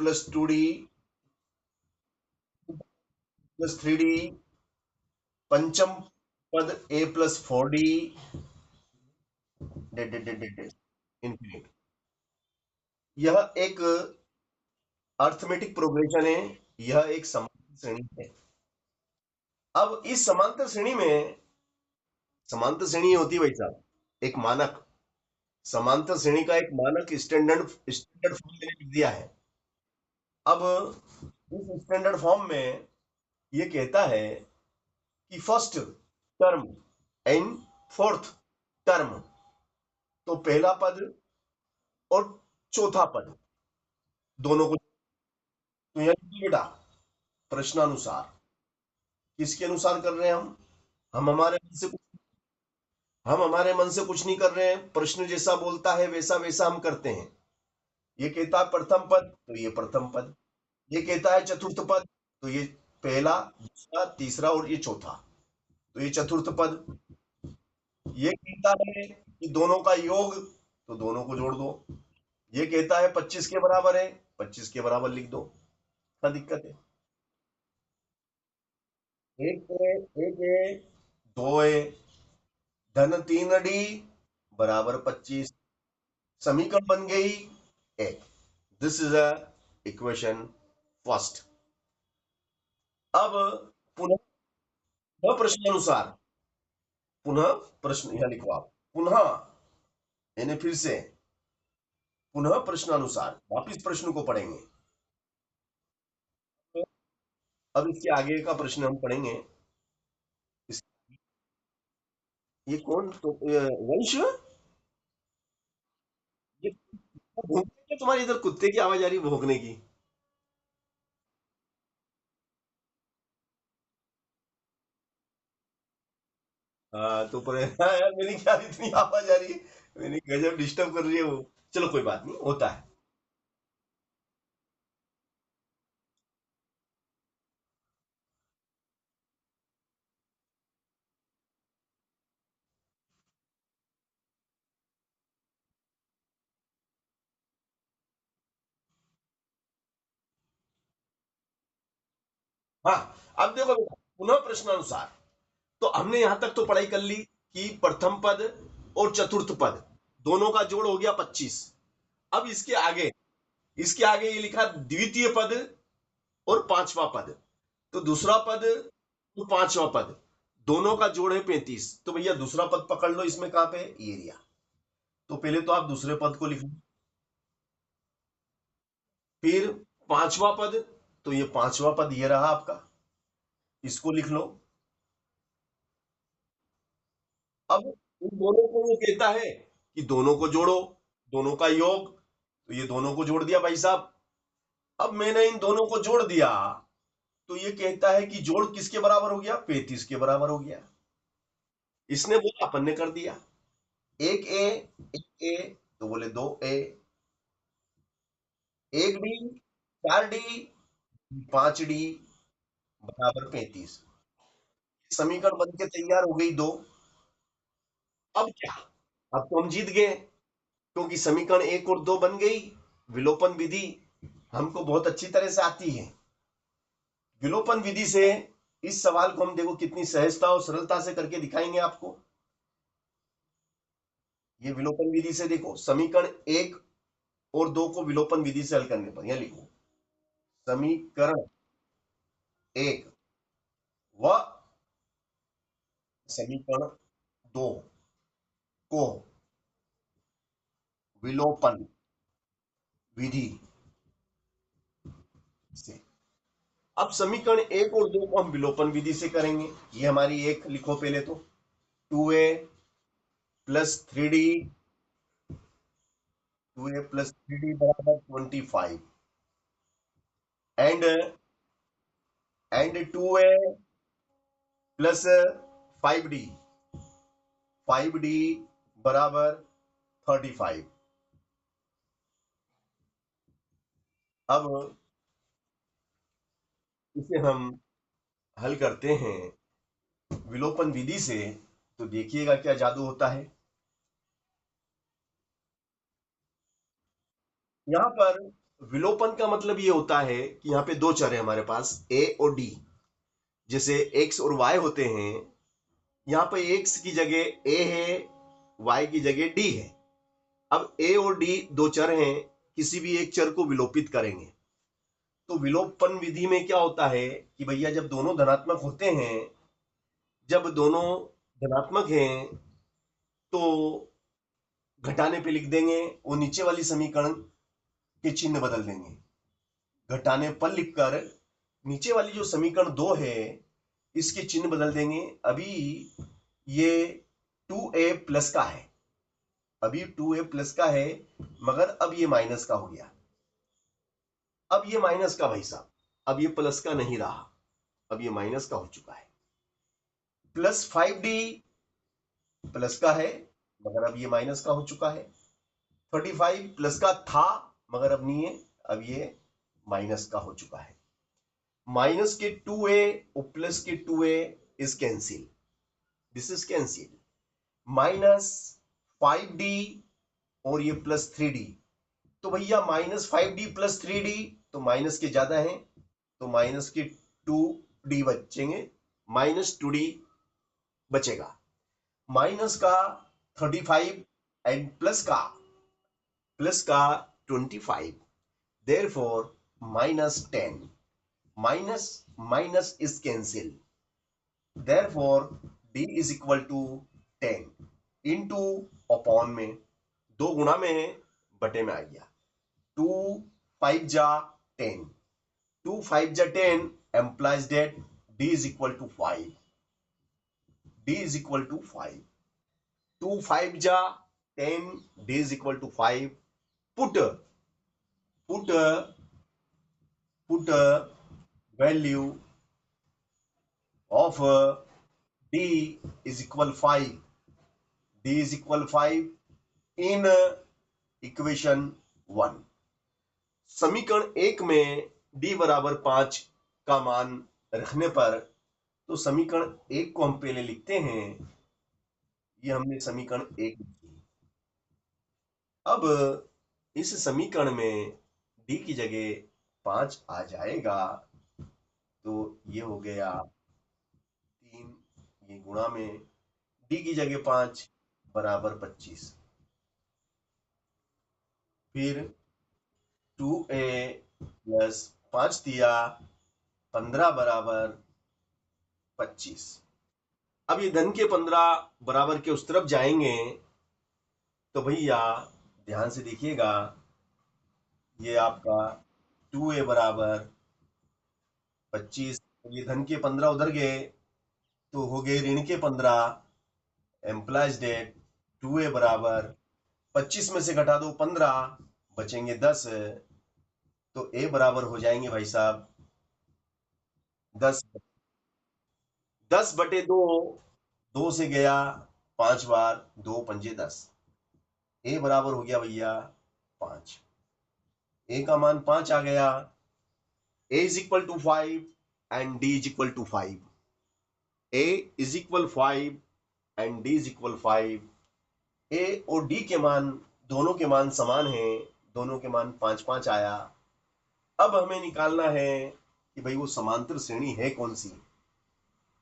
Plus 2d plus 3d, पंचम पद a plus 4d, infinite. यह एक अर्थमेटिक प्रोग्रेशन है, यह एक समांतर श्रेणी है। अब इस समांतर श्रेणी में, समांतर श्रेणी होती है भाई साहब एक मानक, समांतर श्रेणी का एक मानक स्टैंडर्ड स्टैंडर्ड फॉर्म मैंने लिख दिया है। अब इस स्टैंडर्ड फॉर्म में ये कहता है कि first term and fourth term, तो पहला पद और चौथा पद दोनों को, तो यह बेटा प्रश्नानुसार, किसके अनुसार कर रहे हैं हम हमारे मन से, हम हमारे मन से कुछ नहीं कर रहे हैं, प्रश्न जैसा बोलता है वैसा वैसा हम करते हैं। ये कहता है प्रथम पद, तो ये प्रथम पद, ये कहता है चतुर्थ पद, तो ये पहला दूसरा तीसरा और ये चौथा, तो ये चतुर्थ पद। ये कहता है कि दोनों का योग, तो दोनों को जोड़ दो। ये कहता है 25 के बराबर है, 25 के बराबर लिख दो, क्या दिक्कत है? एक ए दो ए धन 3d बराबर 25, समीकरण बन गई ए। This is a equation first. अब पुनः प्रश्नानुसार, पुनः प्रश्न यह लिखो आप, पुनः यानी फिर से, पुनः प्रश्नानुसार वापिस प्रश्न को पढ़ेंगे। अब इसके आगे का प्रश्न हम पढ़ेंगे। इस, ये कौन तो वंश, ये भौंकने की, तुम्हारी इधर कुत्ते की आवाज आ रही भौंकने की। हाँ तो पर हाँ यार, मेरी क्या इतनी आवाज आ रही है, मेरी गजब डिस्टर्ब कर रही है वो। चलो कोई बात नहीं, होता है। हाँ, अब देखो बेटा, पुनः प्रश्नानुसार, तो हमने यहां तक तो पढ़ाई कर ली कि प्रथम पद और चतुर्थ पद दोनों का जोड़ हो गया 25। अब इसके आगे ये लिखा द्वितीय पद और पांचवा पद, तो दूसरा पद तो पांचवा पद दोनों का जोड़ है 35। तो भैया दूसरा पद पकड़ लो, इसमें कहां पे ये एरिया, तो पहले तो आप दूसरे पद को लिख लो, फिर पांचवा पद, तो ये पांचवा पद ये रहा आपका, इसको लिख लो। अब इन दोनों को वो कहता है कि दोनों को जोड़ो, दोनों का योग, तो ये दोनों को जोड़ दिया भाई साहब। अब मैंने इन दोनों को जोड़ दिया, तो ये कहता है कि जोड़ किसके बराबर हो गया, 35 के बराबर हो गया। इसने बोला, अपन ने कर दिया। एक ए, एक ए, तो बोले दो ए, एक डी, 4d, 5d बराबर 35। समीकरण बन के तैयार हो गई दो। अब क्या, अब तो हम जीत गए, क्योंकि समीकरण एक और दो बन गई। विलोपन विधि हमको बहुत अच्छी तरह से आती है। विलोपन विधि से इस सवाल को हम देखो कितनी सहजता और सरलता से करके दिखाएंगे आपको। ये विलोपन विधि से देखो, समीकरण एक और दो को विलोपन विधि से हल करने पर, यह लिखो समीकरण एक व समीकरण दो को विलोपन विधि से। अब समीकरण एक और दो को हम विलोपन विधि से करेंगे। ये हमारी एक लिखो पहले तो, 2a plus 3d, 2a plus 3d बराबर 25, and 2a plus 5d, 5d बराबर 35। अब इसे हम हल करते हैं विलोपन विधि से, तो देखिएगा क्या जादू होता है। यहां पर विलोपन का मतलब ये होता है कि यहाँ पे दो चर है हमारे पास, ए और डी। जैसे एक्स और वाई होते हैं, यहाँ पे एक्स की जगह ए है, वाई की जगह डी है। अब ए और डी दो चर हैं, किसी भी एक चर को विलोपित करेंगे तो विलोपन विधि में क्या होता है कि भैया जब दोनों धनात्मक होते हैं, जब दोनों धनात्मक हैं तो घटाने पे लिख देंगे, वो नीचे वाली समीकरण के चिन्ह बदल देंगे। घटाने पर लिखकर नीचे वाली जो समीकरण दो है इसके चिन्ह बदल देंगे। अभी ये 2a प्लस का है, अभी 2a प्लस का है, मगर अब ये माइनस का हो गया। अब ये माइनस का भाई साहब, अब ये प्लस का नहीं रहा, अब ये माइनस का हो चुका है। प्लस 5d प्लस का है, मगर अब ये माइनस का हो चुका है। 35 प्लस का था, मगर अब नहीं है, अब ये माइनस का हो चुका है। माइनस के 2a और प्लस के 2a is cancel, this is cancel. Minus 5d और ये प्लस 3d, तो भैया माइनस 5d प्लस 3d तो माइनस के ज्यादा हैं, तो माइनस के 2d बचेंगे, माइनस 2d बचेगा। माइनस का 35 एंड प्लस का 25, therefore minus 10। Minus minus is cancel, therefore d is equal to 10 into upon में, दो गुणा में है, बटे में आ गया। 2 5 जा 10, 2 5 जा 10 implies that d is equal to 5, d is equal to 5। 2 5 जा 10, d is equal to 5. Put put put value of d is equal 5, d is equal 5 in equation 1। समीकरण एक में d बराबर 5 का मान रखने पर, तो समीकरण एक को हम पहले लिखते हैं, ये हमने समीकरण एक लिखी। अब इस समीकरण में d की जगह 5 आ जाएगा, तो ये हो गया 3, ये गुणा में d की जगह 5 बराबर 25, फिर 2a प्लस 5 दिया 15 बराबर 25। अब ये धन के 15 बराबर के उस तरफ जाएंगे, तो भैया ध्यान से देखिएगा, ये आपका 2a बराबर 25, ये धन के 15 उधर गए तो हो गए ऋण के 15, एम्प्लाइज डेट 2a बराबर 25 में से घटा दो 15, बचेंगे 10, तो a बराबर हो जाएंगे भाई साहब 10, 10 बटे 2, 2 से गया 5 बार, 2 पंजे 10, a बराबर हो गया भैया 5। a का मान 5 आ गया, a is equal to 5 and d is equal to 5, a is equal 5 and d is equal 5। a और d के मान, दोनों के मान समान हैं, दोनों के मान 5 5 आया। अब हमें निकालना है कि भाई वो समांतर श्रेणी है कौन सी,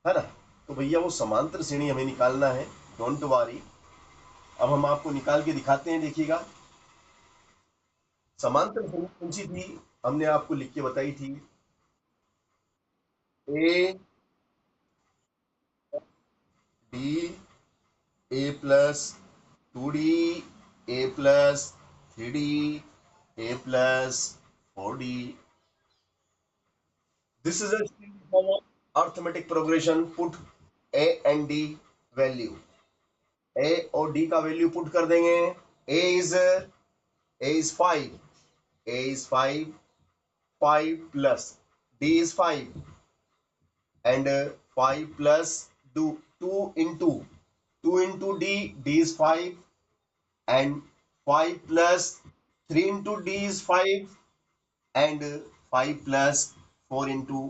है ना। तो भैया वो समांतर श्रेणी हमें निकालना है, डोंट वरी। अब हम आपको निकाल के दिखाते हैं, देखिएगा। समांतर श्रेणी कौन सी थी, हमने आपको लिख के बताई थी, A D, A plus 2d, A plus 3d, a plus 4d। This is a form of arithmetic progression. Put a and d value, a और d का वैल्यू पुट कर देंगे। a is 5, a is 5, 5 plus d is 5 and 5 plus 2 into 2 into d is 5 and 5 plus 3 into d is 5 and 5 plus 4 into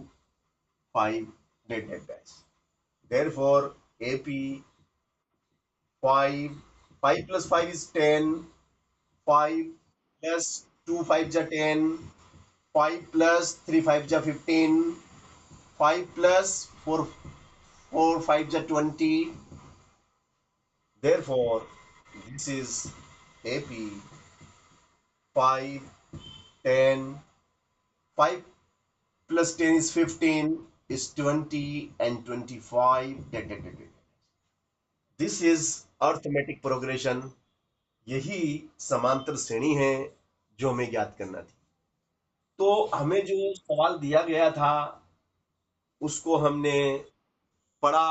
5 dead dash. Therefore, AP 5, 5 plus 5 is 10, 5 plus 2 5 जा 10, 5 plus 3 5 जा 15, 5 plus 4 5 जा 20. Therefore, this is AP 5 10. 5 plus 10 is 15, is 20, and 25. This is arithmetic progression. यही समांतर श्रेणी है जो हमें ज्ञात करना थी. तो हमें जो सवाल दिया गया था उसको हमने पढ़ा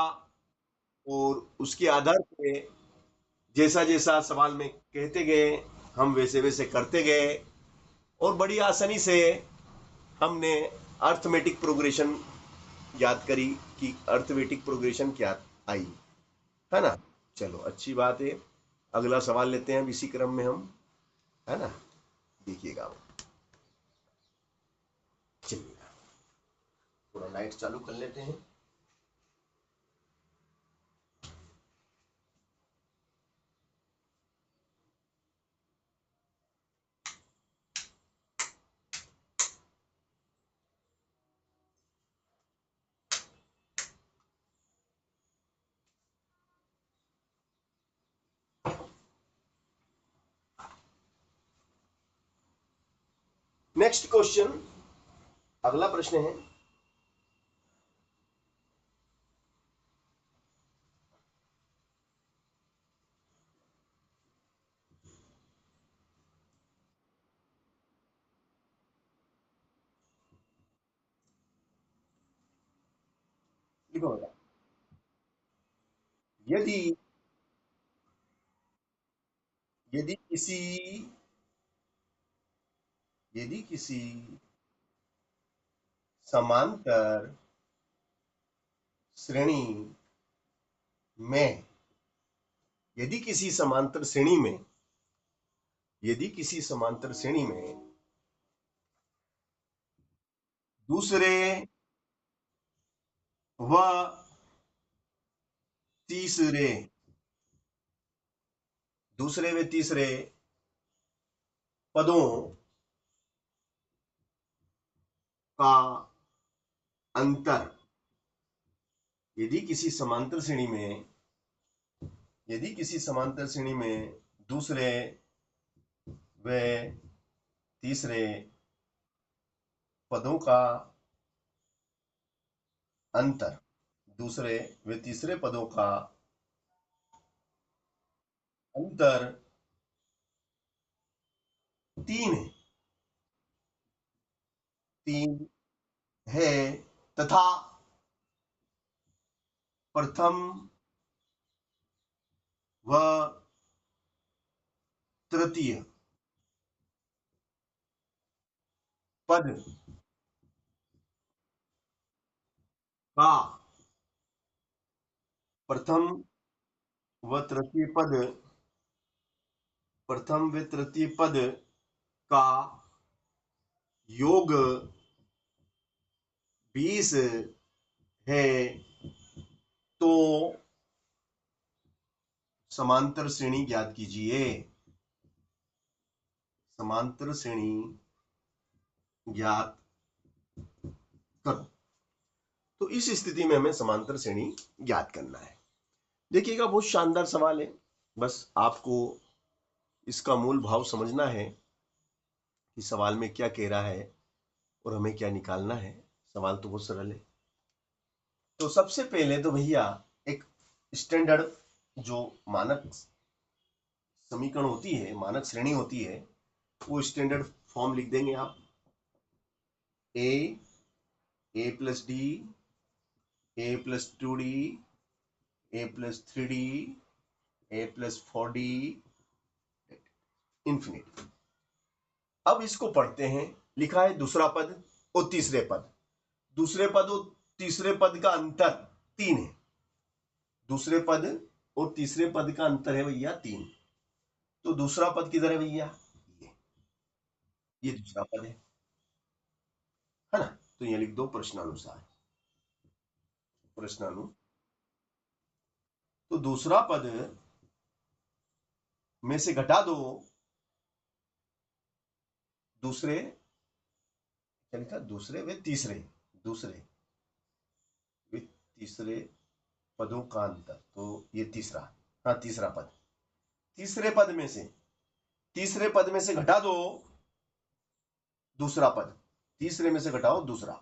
और उसके आधार पे जैसा जैसा सवाल में कहते गए हम वैसे वैसे करते गए और बड़ी आसानी से हमने अर्थमेटिक प्रोग्रेशन याद करी कि अर्थमेटिक प्रोग्रेशन क्या आई, है ना. चलो अच्छी बात है. अगला सवाल लेते हैं अब इसी क्रम में हम, है ना. देखिएगा, चलिए थोड़ा लाइट चालू कर लेते हैं. नेक्स्ट क्वेश्चन, अगला प्रश्न है. लिखो बेटा. यदि यदि किसी यदि किसी समांतर श्रेणी में यदि किसी समांतर श्रेणी में यदि किसी समांतर श्रेणी में दूसरे व तीसरे दूसरे व तीसरे पदों का अंतर यदि किसी समांतर श्रेणी में दूसरे व तीसरे पदों का अंतर दूसरे व तीसरे पदों का अंतर 3 है तथा प्रथम व तृतीय पद का प्रथम व तृतीय पद का योग 20 है तो समांतर श्रेणी ज्ञात कीजिए. समांतर श्रेणी ज्ञात करो. तो इस स्थिति में हमें समांतर श्रेणी ज्ञात करना है. देखिएगा, बहुत शानदार सवाल है. बस आपको इसका मूल भाव समझना है कि सवाल में क्या कह रहा है और हमें क्या निकालना है. सवाल तो बहुत सरल है. तो सबसे पहले तो भैया एक स्टैंडर्ड जो मानक समीकरण होती है, मानक श्रेणी होती है, वो स्टैंडर्ड फॉर्म लिख देंगे आप. a plus D, a plus 2d, a plus 3d, a plus 4d, infinity. अब इसको पढ़ते हैं. लिखा है दूसरा पद और तीसरे पद. दूसरे पद और तीसरे पद का अंतर 3 है. दूसरे पद और तीसरे पद का अंतर है भैया 3. तो दूसरा पद किधर है भैया? ये दूसरा पद है ना. तो ये लिख दो प्रश्नानुसार. तो दूसरा पद में से घटा दो दूसरे क्या लिखा, दूसरे व तीसरे, दूसरे व तीसरे पदों का अंतर, तो ये तीसरा, हाँ तीसरा पद, तीसरे पद में से, तीसरे पद में से घटा दो दूसरा पद, तीसरे में से घटाओ दूसरा,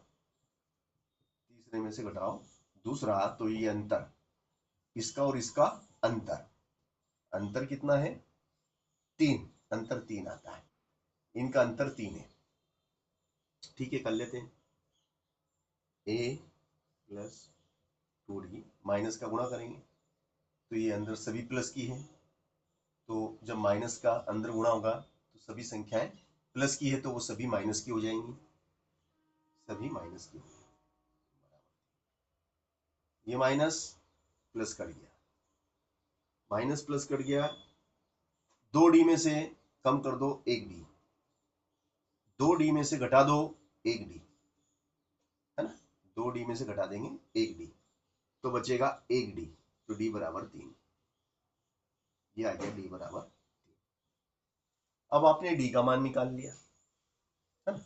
तीसरे में से घटाओ दूसरा, तो ये अंतर, इसका और इसका अंतर, अंतर कितना है 3, अंतर 3 आता है, इनका अंतर 3 है। ठीक है, कर लेते हैं। ए प्लस 2d माइनस का गुणा करेंगे तो ये अंदर सभी प्लस की है, तो जब माइनस का अंदर गुणा होगा तो सभी संख्याएं प्लस की है, तो वो सभी माइनस की हो जाएंगी, सभी माइनस की हो जाएंगी। ये माइनस प्लस कट गया, माइनस प्लस कट गया, 2d में से कम कर दो 1d, 2d में से घटा दो 1d, है ना, 2d में से घटा देंगे 1d, तो बचेगा 1d, तो d बराबर 3, ये आ गया d बराबर 3। अब आपने d का मान निकाल लिया, है ना,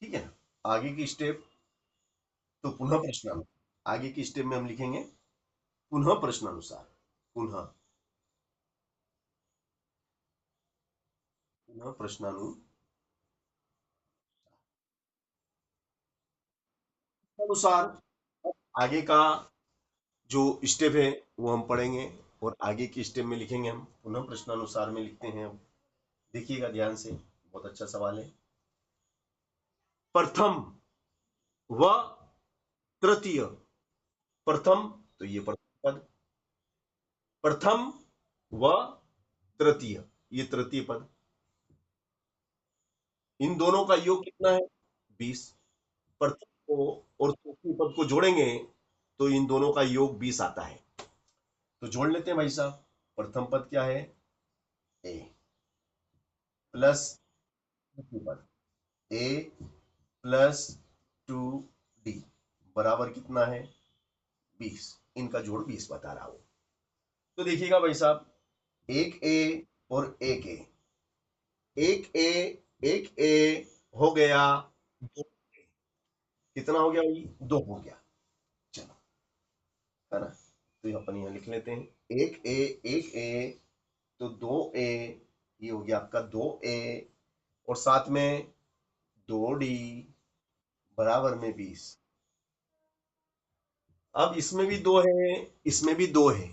ठीक है ना। आगे की स्टेप तो पुनः प्रश्नानुसार, आगे की स्टेप में हम लिखेंगे पुनः प्रश्नानुसार, पुनः पुनः प्रश्नानुसार, आगे का जो स्टेप है वो हम पढ़ेंगे, और आगे की स्टेप में लिखेंगे हम पुनः प्रश्नानुसार में लिखते हैं। अब देखिएगा ध्यान से, बहुत अच्छा सवाल है। प्रथम व तृतीय, प्रथम तो ये प्रथम पद, प्रथम व तृतीय ये तृतीय पद, इन दोनों का योग कितना है 20, प्रथम को और चौथी पद को जोड़ेंगे तो इन दोनों का योग 20 आता है, तो जोड़ लेते हैं भाई साहब। प्रथम पद क्या है ए प्लस पद ए प्लस 2d बराबर कितना है 20, इनका जोड़ 20 बता रहा हूं। तो देखिएगा भाई साहब, एक ए और एक ए, एक ए, एक ए हो गया, कितना हो गया भाई 2 हो गया, चलो, है ना, तो ये अपन यहां लिख लेते हैं एक ए, एक ए, तो 2a, ये हो गया आपका 2a, और साथ में 2d बराबर में 20। अब इसमें भी 2 है, इसमें भी 2 है,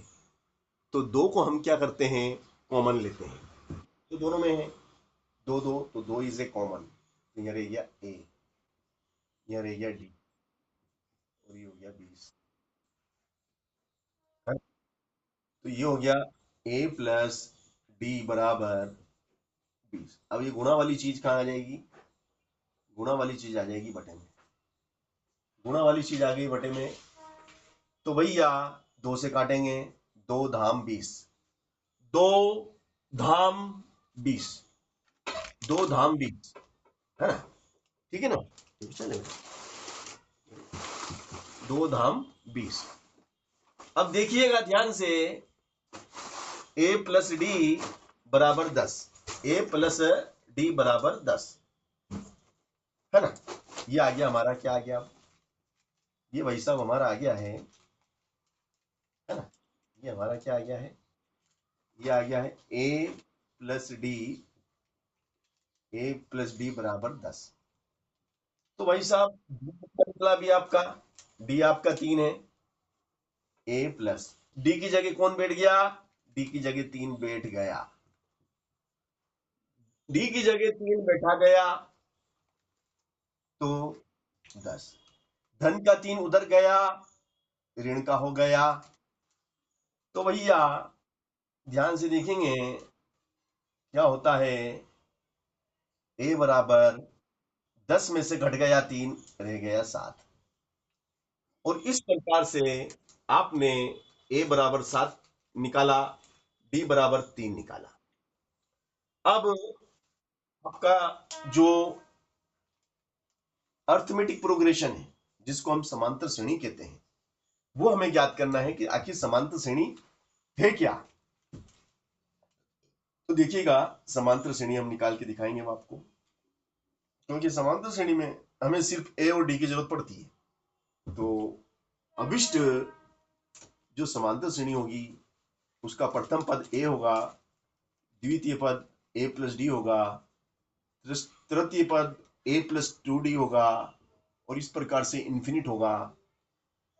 तो 2 को हम क्या करते हैं कॉमन लेते हैं, तो दोनों में है 2 2, तो 2 इज ए कॉमन, तो यह रह गया a, यह रह गया d, और ये हो गया 20, है? तो ये हो गया a प्लस डी बराबर 20। अब ये गुणा वाली चीज कहाँ आ जाएगी, गुणा वाली चीज आ जाएगी बटे में, गुणा वाली चीज आ गई बटे में, तो भैया 2 से काटेंगे, 2 धाम 20, 2 धाम 20, 2 धाम 20, है ना, ठीक है ना, चलेगा 2 धाम 20। अब देखिएगा ध्यान से, a प्लस डी बराबर 10, a प्लस डी बराबर 10, है ना, ये आ गया हमारा, क्या आ गया, ये भाई साहब हमारा आ गया है ना, ये हमारा क्या आ गया है, ये आ गया है a प्लस डी बराबर 10। तो भाई साहब निकला भी आपका, डी आपका 3 है, a प्लस डी की जगह कौन बैठ गया, डी की जगह 3 बैठ गया, डी की जगह 3 बैठा गया, तो 10, धन का 3 उधर गया, ऋण का हो गया, तो भैया ध्यान से देखेंगे क्या होता है, a बराबर 10 में से घट गया 3, रह गया 7, और इस प्रकार से आपने a बराबर 7 निकाला, d बराबर 3 निकाला। अब आपका जो अर्थमेटिक प्रोग्रेशन है, जिसको हम समांतर श्रेणी कहते हैं, वो हमें ज्ञात करना है कि आखिर समांतर श्रेणी है क्या। तो देखिएगा समांतर श्रेणी हम निकाल के दिखाएंगे हम आपको। क्योंकि समांतर श्रेणी में हमें सिर्फ ए और डी की जरूरत पड़ती है। तो अभिष्ट जो समांतर श्रेणी होगी उसका प्रथम पद ए होगा, द्वितीय पद ए प्लस डी होगा, तृतीय पद ए प्लस 2d होगा, और इस प्रकार से इन्फिनिट होगा,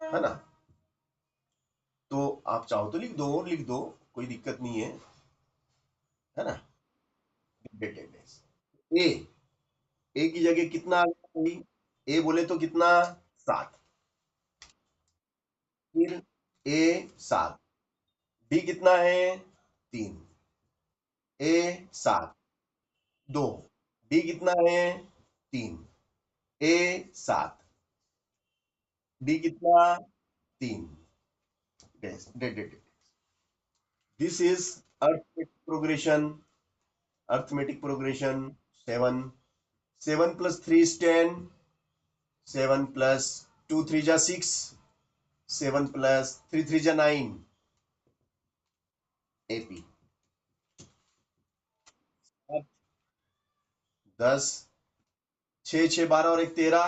है ना। तो आप चाहो तो लिख दो, और लिख दो, कोई दिक्कत नहीं है ना। ए ए की जगह कितना आ गया? ए बोले तो कितना? 7। फिर ए 7, डी कितना है? 3, ए 7, 2, डी कितना है? 3, ए 7, डी कितना? 3। Dead dead. This is arithmetic progression 7। 7 plus 3 is 10, 7 plus 2 3 जा 6, 7 प्लस 3 3 जा 9, एपी। 10, 6 6 12 और 1 13,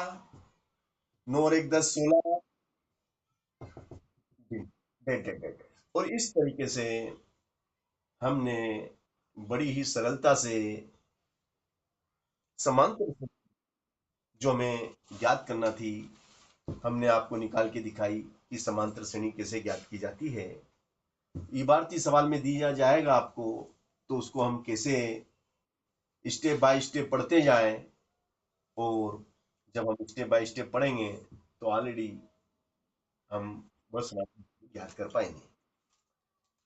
9 और 1 10 16। Dead dead dead. और इस तरीके से हमने बड़ी ही सरलता से समांतर जो हमें ज्ञात करना थी, हमने आपको निकाल के दिखाई कि समांतर श्रेणी कैसे ज्ञात की जाती है। इबारती सवाल में दिया जाएगा आपको, तो उसको हम कैसे स्टेप बाय स्टेप पढ़ते जाएं, और जब हम स्टेप बाय स्टेप पढ़ेंगे तो ऑलरेडी हम बस ज्ञात कर पाएंगे।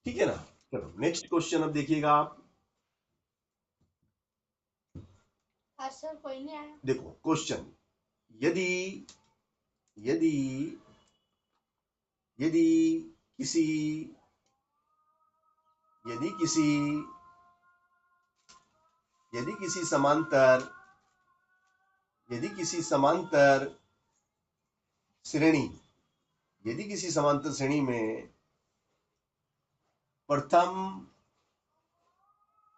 ठीक है ना। चलो नेक्स्ट क्वेश्चन अब देखिएगा आप। सर कोई नहीं आया। देखो क्वेश्चन, यदि यदि यदि किसी यदि किसी यदि किसी समांतर यदि किसी समांतर श्रेणी यदि किसी समांतर श्रेणी में प्रथम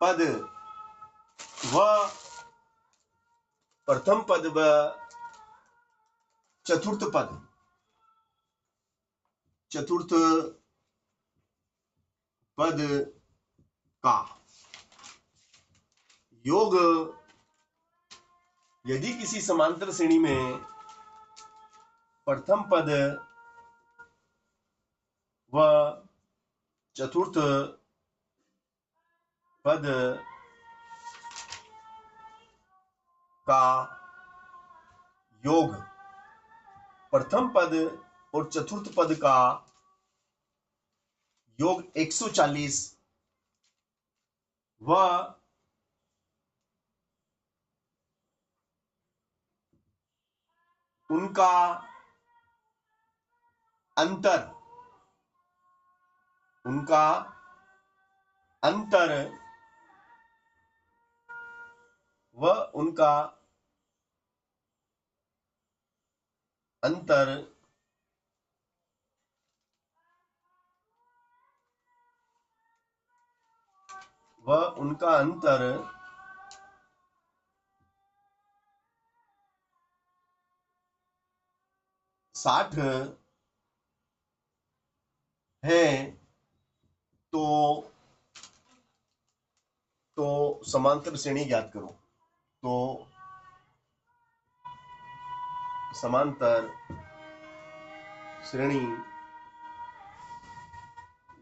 पद व चतुर्थ पद का योग, यदि किसी समांतर श्रेणी में प्रथम पद व चतुर्थ पद का योग, प्रथम पद और चतुर्थ पद का योग 140 व उनका अंतर व उनका अंतर 60 है, तो समांतर श्रेणी ज्ञात करो। तो समांतर श्रेणी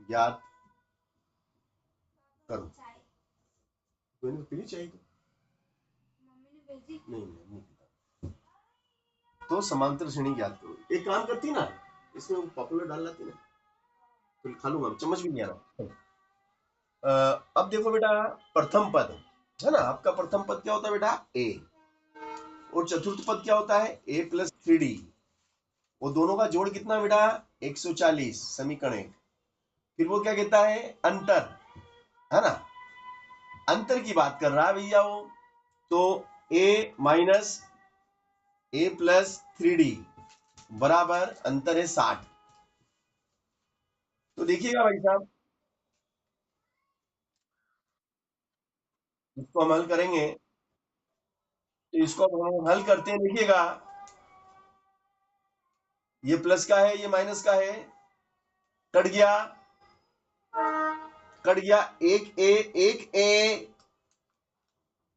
ज्ञात करो। पीनी चाहिए तो नहीं। तो समांतर श्रेणी ज्ञात करो। एक काम करती ना, इसमें पॉपुलर डाल लाती ना, तो खा लूंगा, चम्मच भी नहीं आ रहा। अब देखो बेटा, प्रथम पद है ना, आपका प्रथम पद क्या होता है बेटा? ए। और चतुर्थ पद क्या होता है? ए प्लस 3d। वो दोनों का जोड़ कितना बेटा? 140, समीकरण 1। फिर वो क्या कहता है? अंतर, है ना, अंतर की बात कर रहा है भैया वो। तो a minus A plus 3d बराबर अंतर है 60। तो देखिएगा भाई साहब, इसको हम हल करेंगे। तो इसको अब हम हल करते हैं, देखिएगा ये प्लस का है, ये माइनस का है, कट गया, कट गया, एक ए, एक ए,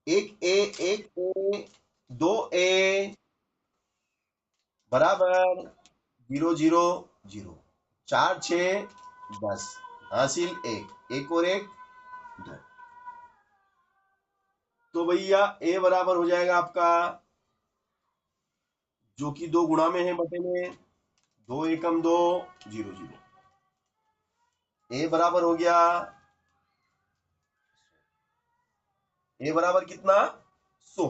एक ए, एक ए, दो ए बराबर 0 0 0, 4 6 10, हासिल एक और एक 2। तो भैया ए बराबर हो जाएगा आपका, जो कि 2 गुणा में है बटे में, 2 एकम 2, 0 0। ए बराबर हो गया, ए बराबर कितना, 100।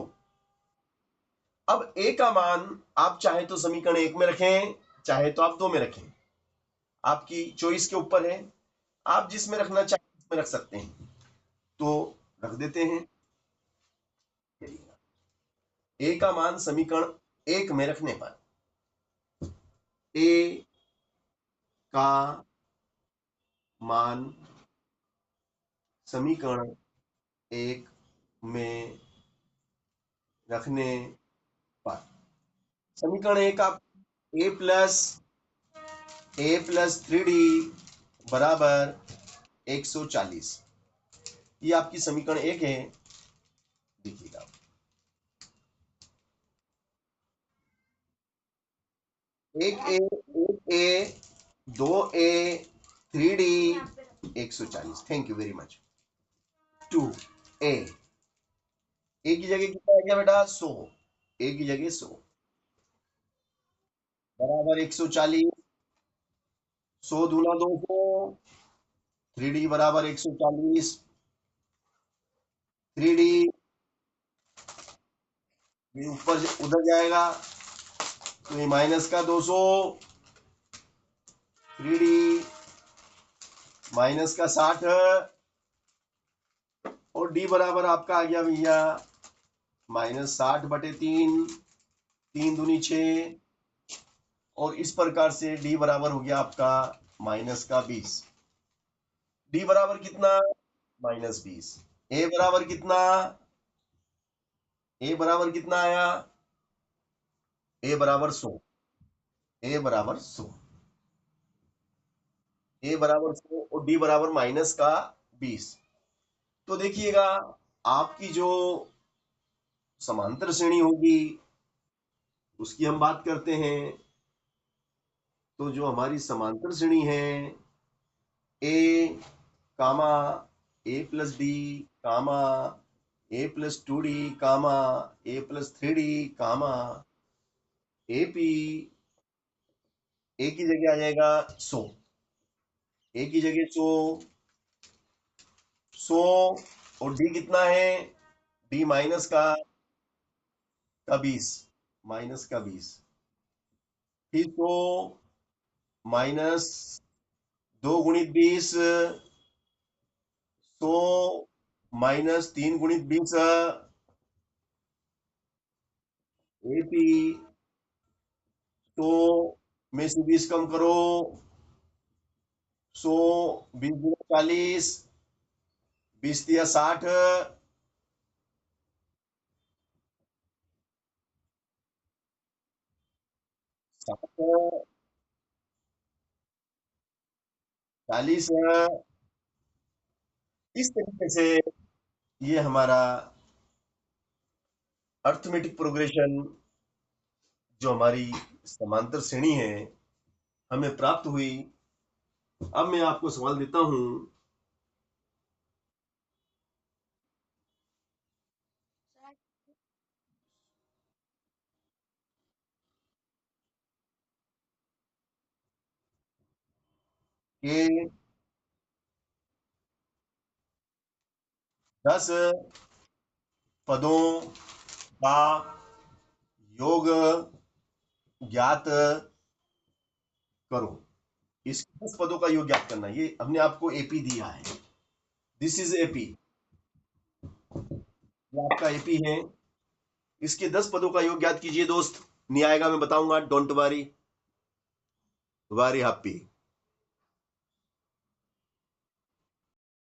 अब ए का मान आप चाहे तो समीकरण 1 में रखें, चाहे तो आप 2 में रखें, आपकी चॉइस के ऊपर है, आप जिसमें रखना चाहें उसमें रख सकते हैं। तो रख देते हैं, ए का मान समीकरण 1 में रखने पर ए का मान समीकरण 1 में रखने पर समीकरण 1 आप ए प्लस 3d बराबर 140, ये आपकी समीकरण 1 है, देखिएगा। एक ए 2a 3d 140, thank you very much. 2a ए की जगह कितना आ गया बेटा, 100, ए की जगह 100 बराबर 140, 100 दूना 200, 3d बराबर 140, 3d ऊपर उधर जाएगा तो ये माइनस का 200, 3d माइनस का 60, और d बराबर आपका आ गया भैया -60 बटे 3, 3 दूनी 6, और इस प्रकार से d बराबर हो गया आपका माइनस का 20। d बराबर कितना, -20। a बराबर कितना, a बराबर कितना आया, a बराबर 100, a बराबर 100, a बराबर 100 और d बराबर माइनस का 20। तो देखिएगा आपकी जो समांतर श्रेणी होगी उसकी हम बात करते हैं। तो जो हमारी समांतर श्रेणी है A comma A plus D comma A plus 2d comma A plus 3d comma A P, A की जगह आ जाएगा 100, ए की जगह 100, 100 और डी कितना है, डी माइनस का 20, माइनस का 20, फिर 100 माइनस 2 गुणित 20, 100 माइनस 3 गुणित 20, एपी, 100 में से 20 कम करो, 100 20 गुणा 40, 20 दिया 60, 60 40, इस तरीके से ये हमारा अर्थमेटिक प्रोग्रेशन जो हमारी समांतर श्रेणी है हमें प्राप्त हुई। अब मैं आपको सवाल देता हूं कि 10 पदों का योग ज्ञात करो। इस 10 पदों का योग ज्ञात करना, ये हमने आपको एपी दिया है, दिस इज एपी, ये आपका एपी है। इसके 10 पदों का योग ज्ञात कीजिए दोस्त, नहीं आएगा मैं बताऊंगा, डोंट वरी, वेरी हैप्पी।